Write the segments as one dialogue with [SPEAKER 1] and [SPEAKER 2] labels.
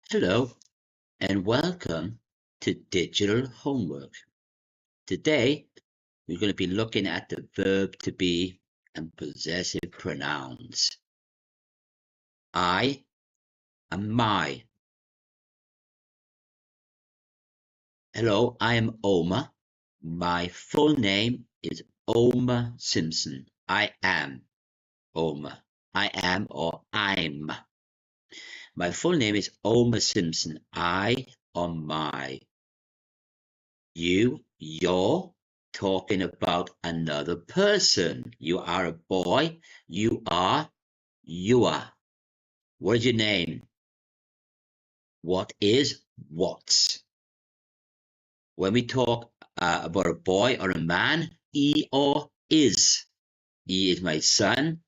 [SPEAKER 1] Hello and welcome to Digital Homework. Today we're going to be looking at the verb to be and possessive pronouns. I and my. Hello, I am Omar. My full name is Omar Simpson. I am Omar. I am or I'm. My full name is Omar Simpson. I or my. You're talking about another person. You are a boy. You are. What is your name? What is what's? When we talk about a boy or a man, he or is. He is my son.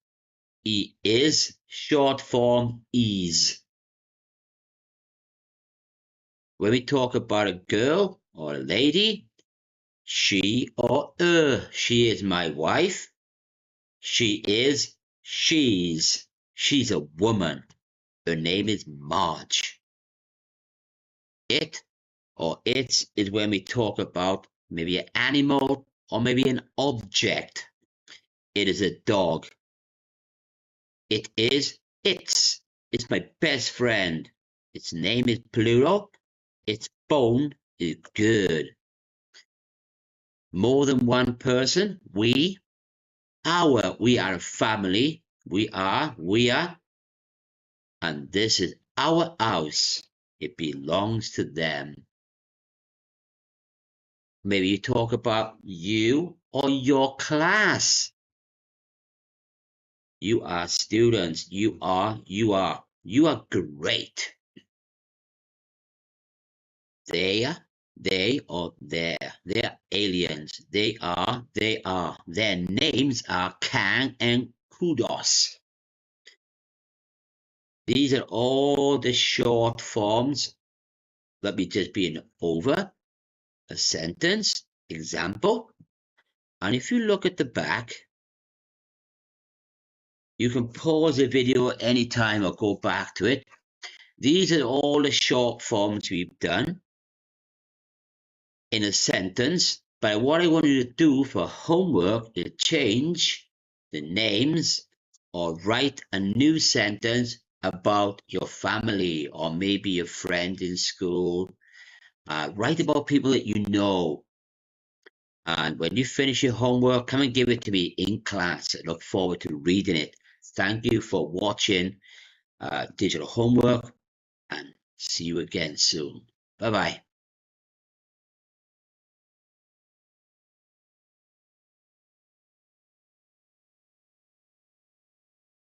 [SPEAKER 1] He is short form is. When we talk about a girl or a lady, she or her. She is my wife. She is, she's. She's a woman. Her name is Marge. It or its is when we talk about maybe an animal or maybe an object. It is a dog. It is its. It's my best friend. Its name is plural. Its bone is good. More than one person. We. Our. We are a family. We are. And this is our house. It belongs to them. Maybe you talk about you or your class. You are students. You are great. They or they're aliens. They are. Their names are Kang and Kudos. These are all the short forms. Let me just be over a sentence example. And if you look at the back, you can pause the video at any time or go back to it. These are all the short forms we've done in a sentence. But what I want you to do for homework is change the names or write a new sentence about your family or maybe your friend in school. Write about people that you know. And when you finish your homework, come and give it to me in class. I look forward to reading it. Thank you for watching Digital Homework, and see you again soon. Bye-bye.